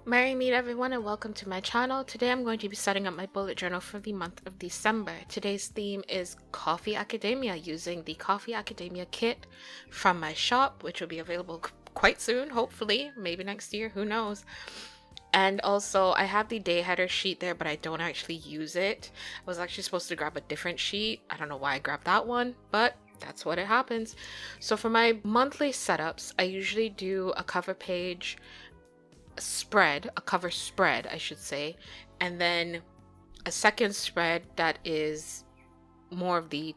Merry meet everyone and welcome to my channel. Today I'm going to be setting up my bullet journal for the month of December. Today's theme is Coffee Academia using the Coffee Academia kit from my shop, which will be available quite soon, hopefully, maybe next year, who knows. And also I have the day header sheet there, but I don't actually use it. I was actually supposed to grab a different sheet. I don't know why I grabbed that one, but that's what it happens. So for my monthly setups, I usually do a cover page spread, a cover spread I should say, and then a second spread that is more of the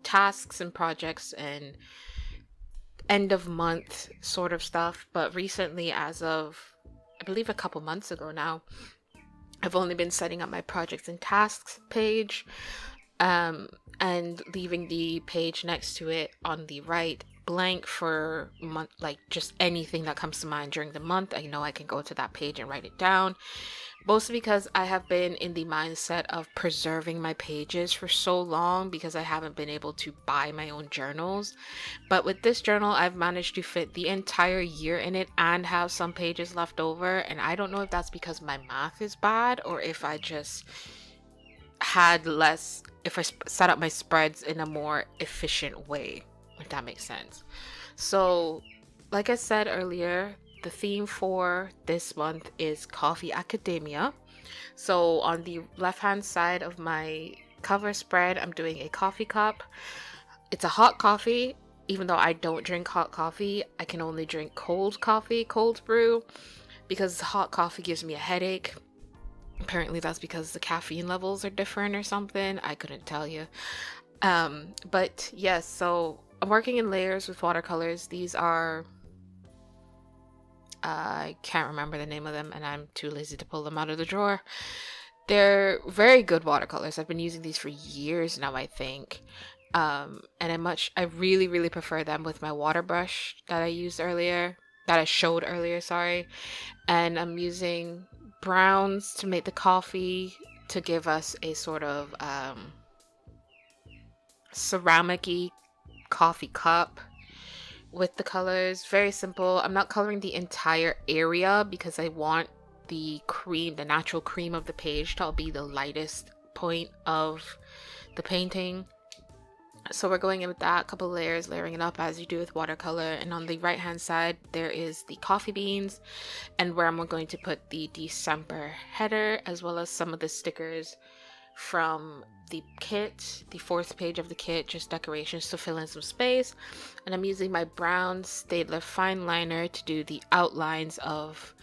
tasks and projects and end of month sort of stuff. But recently, as of I believe a couple months ago now, I've only been setting up my projects and tasks page and leaving the page next to it on the right blank for month, like just anything that comes to mind during the month. I know I can go to that page and write it down, mostly because I have been in the mindset of preserving my pages for so long because I haven't been able to buy my own journals. But with this journal, I've managed to fit the entire year in it and have some pages left over, and I don't know if that's because my math is bad or if I just had less, if I set up my spreads in a more efficient way, if that makes sense. So like I said earlier, the theme for this month is Coffee Academia. So on the left hand side of my cover spread, I'm doing a coffee cup. It's a hot coffee. Even though I don't drink hot coffee, I can only drink cold coffee, cold brew, because hot coffee gives me a headache. Apparently that's because the caffeine levels are different or something. I couldn't tell you. But yes, so I'm working in layers with watercolors. These are, I can't remember the name of them and I'm too lazy to pull them out of the drawer. They're very good watercolors. I've been using these for years now, I think. And I really prefer them with my water brush that I showed earlier, sorry. And I'm using browns to make the coffee to give us a sort of ceramic-y coffee cup with the colors. Very simple. I'm not coloring the entire area because I want the cream, the natural cream of the page to be the lightest point of the painting. So we're going in with that, couple layers, layering it up as you do with watercolor. And on the right hand side there is the coffee beans, and where I'm going to put the December header as well as some of the stickers from the kit, the fourth page of the kit, just decorations to fill in some space. And I'm using my brown Stabilo Fineliner to do the outlines of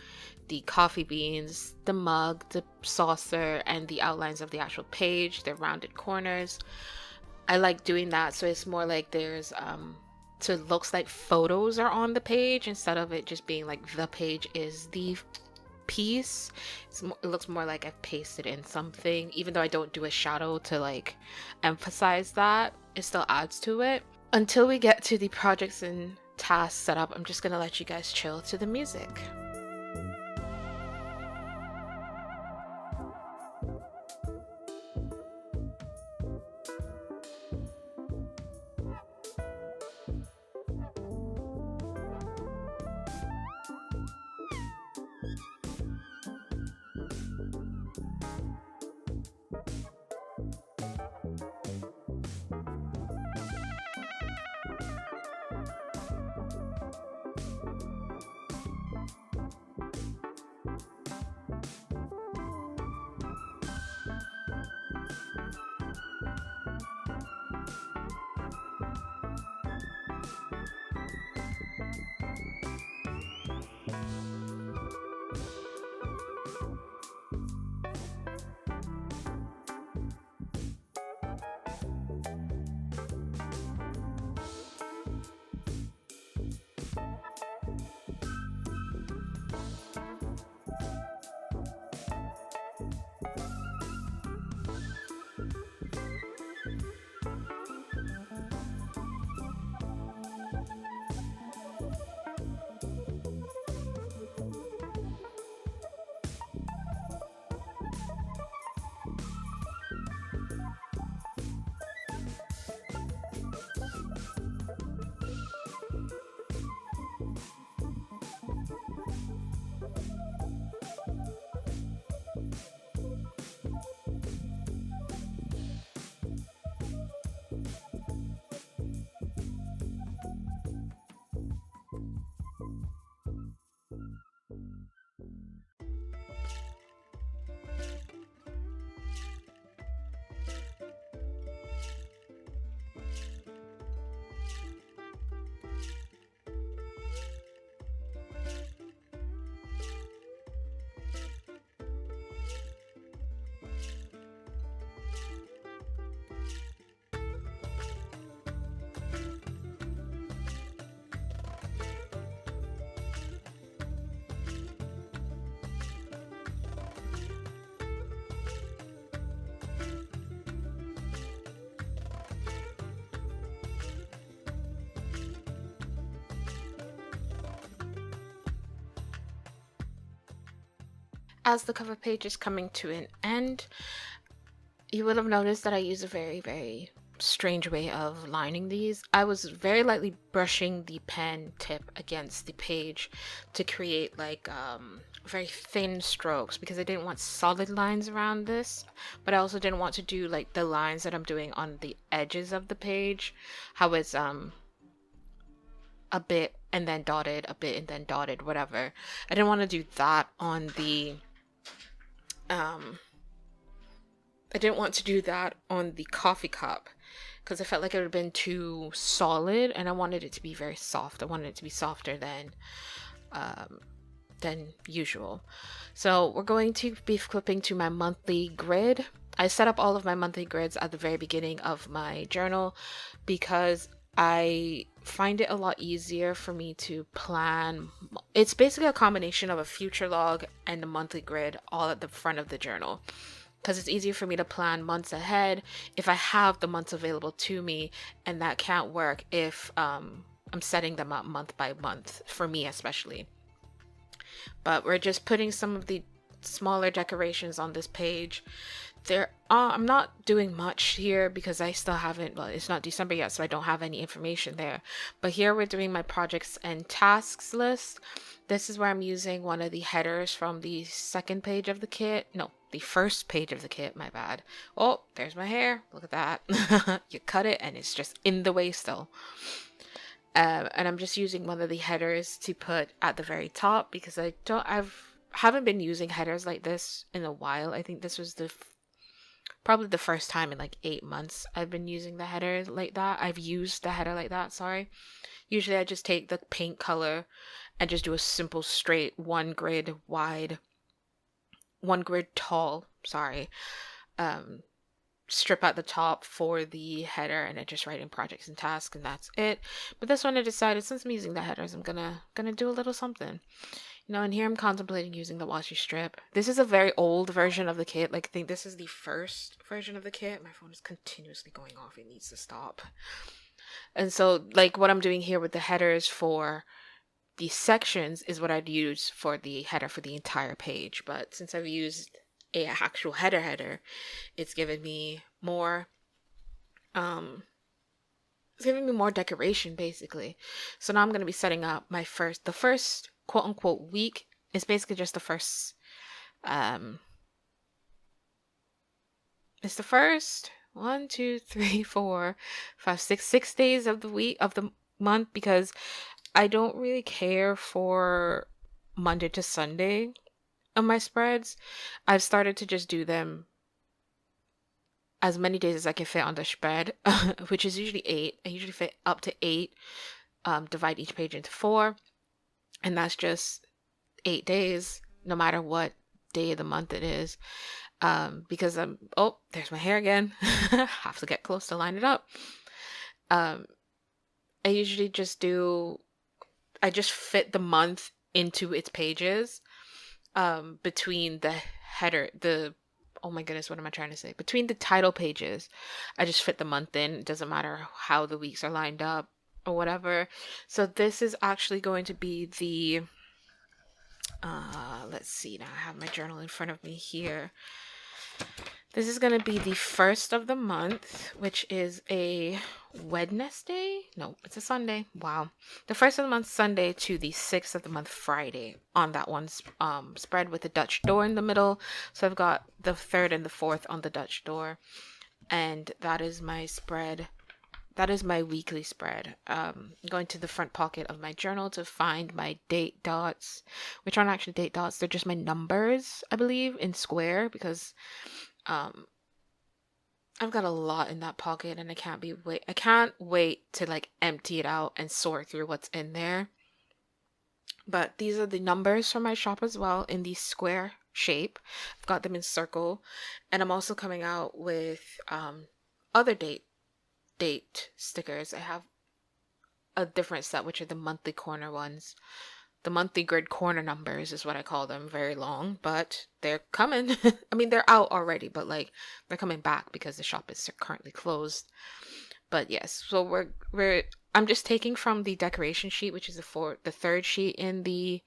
the coffee beans, the mug, the saucer, and the outlines of the actual page, the rounded corners. I like doing that so it's more like there's so it looks like photos are on the page instead of it just being like the page is the piece. It looks more like I've pasted in something. Even though I don't do a shadow to like emphasize that, it still adds to it. Until we get to the projects and tasks setup, I'm just gonna let you guys chill to the music. As the cover page is coming to an end, you would have noticed that I use a very, very strange way of lining these. I was very lightly brushing the pen tip against the page to create like very thin strokes because I didn't want solid lines around this, but I also didn't want to do like the lines that I'm doing on the edges of the page, how it's a bit and then dotted, a bit and then dotted, whatever. I didn't want to do that on the I didn't want to do that on the coffee cup because I felt like it would have been too solid, and I wanted it to be very soft. I wanted it to be softer than usual. So we're going to be flipping to my monthly grid. I set up all of my monthly grids at the very beginning of my journal because I find it a lot easier for me to plan. It's basically a combination of a future log and a monthly grid all at the front of the journal, because it's easier for me to plan months ahead if I have the months available to me, and that can't work if I'm setting them up month by month, for me especially. But we're just putting some of the smaller decorations on this page. I'm not doing much here because I still haven't, well, it's not December yet, so I don't have any information there. But here we're doing my projects and tasks list. This is where I'm using one of the headers from the second page of the kit. No, the first page of the kit, my bad. Oh, there's my hair. Look at that. You cut it and it's just in the way still. And I'm just using one of the headers to put at the very top because I haven't been using headers like this in a while. I think this was probably the first time in like 8 months I've been using the header like that. I've used the header like that, sorry. Usually I just take the paint color and just do a simple straight 1 grid wide, 1 grid tall, strip at the top for the header, and I just write in projects and tasks, and that's it. But this one I decided, since I'm using the headers, I'm gonna do a little something. And here I'm contemplating using the washi strip. This is a very old version of the kit. Like, I think this is the first version of the kit. My phone is continuously going off. It needs to stop. And so, like, what I'm doing here with the headers for the sections is what I'd use for the header for the entire page. But since I've used a actual header, it's given me more decoration, basically. So now I'm going to be setting up the first quote unquote week is basically just the first it's the first 1, 2, 3, 4, 5, 6 days of the week of the month, because I don't really care for Monday to Sunday on my spreads. I've started to just do them as many days as I can fit on the spread, which is usually 8. I usually fit up to 8, divide each page into 4, and that's just 8 days, no matter what day of the month it is. Because there's my hair again. Have to get close to line it up. I usually just fit the month into its pages, between the header, oh my goodness, what am I trying to say? Between the title pages, I just fit the month in. It doesn't matter how the weeks are lined up or whatever. So this is actually going to be the, let's see, now I have my journal in front of me here. This is going to be the first of the month, which is a Wednesday. No, it's a Sunday. Wow. The first of the month, Sunday, to the 6th of the month, Friday, on that one spread with the Dutch door in the middle. So I've got the 3rd and the 4th on the Dutch door. And that is my spread. That is my weekly spread. Going to the front pocket of my journal to find my date dots, which aren't actually date dots. They're just my numbers, I believe, in square, because I've got a lot in that pocket, and I can't wait to like empty it out and sort through what's in there. But these are the numbers from my shop as well, in the square shape. I've got them in circle, and I'm also coming out with other date stickers. I have a different set, which are the monthly corner ones. The monthly grid corner numbers is what I call them. Very long, but they're coming. I mean, they're out already, but like they're coming back because the shop is currently closed. But yes, so I'm just taking from the decoration sheet, which is the 3rd sheet in the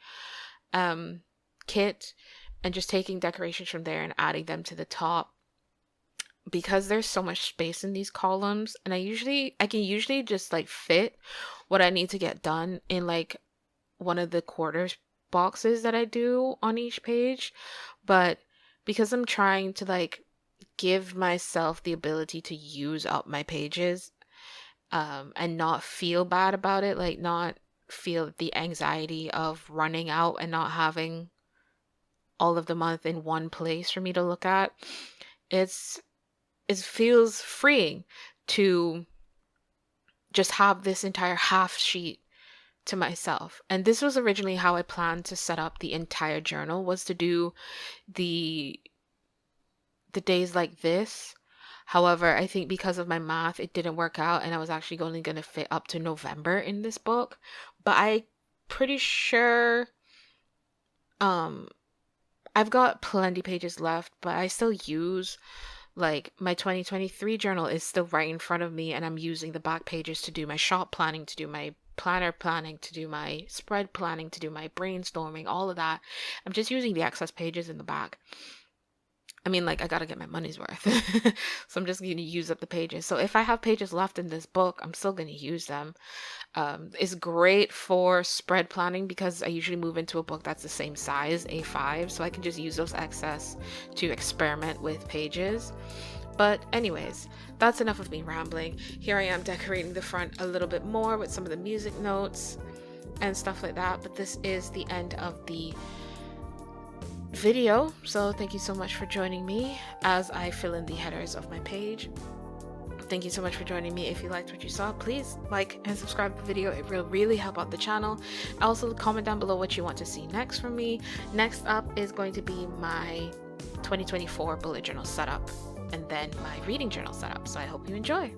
kit, and just taking decorations from there and adding them to the top, because there's so much space in these columns, and I can usually just like fit what I need to get done in like one of the quarters boxes that I do on each page. But because I'm trying to like give myself the ability to use up my pages, and not feel bad about it, like not feel the anxiety of running out and not having all of the month in one place for me to look at, it feels freeing to just have this entire half sheet to myself. And this was originally how I planned to set up the entire journal, was to do the days like this. However, I think because of my math, it didn't work out, and I was actually only going to fit up to November in this book. But I pretty sure I've got plenty pages left, but I still use like my 2023 journal is still right in front of me, and I'm using the back pages to do my shop planning, to do my planner planning, to do my spread planning, to do my brainstorming, all of that. I'm just using the excess pages in the back. I mean, like, I gotta get my money's worth. So I'm just gonna use up the pages. So if I have pages left in this book, I'm still gonna use them. It's great for spread planning because I usually move into a book that's the same size, A5, so I can just use those excess to experiment with pages. But anyways, that's enough of me rambling. Here I am decorating the front a little bit more with some of the music notes and stuff like that. But this is the end of the video, so thank you so much for joining me as I fill in the headers of my page. Thank you so much for joining me. If you liked what you saw, please like and subscribe to the video. It will really help out the channel. Also, comment down below what you want to see next from me. Next up is going to be my 2024 bullet journal setup, and then my reading journal setup. So I hope you enjoy.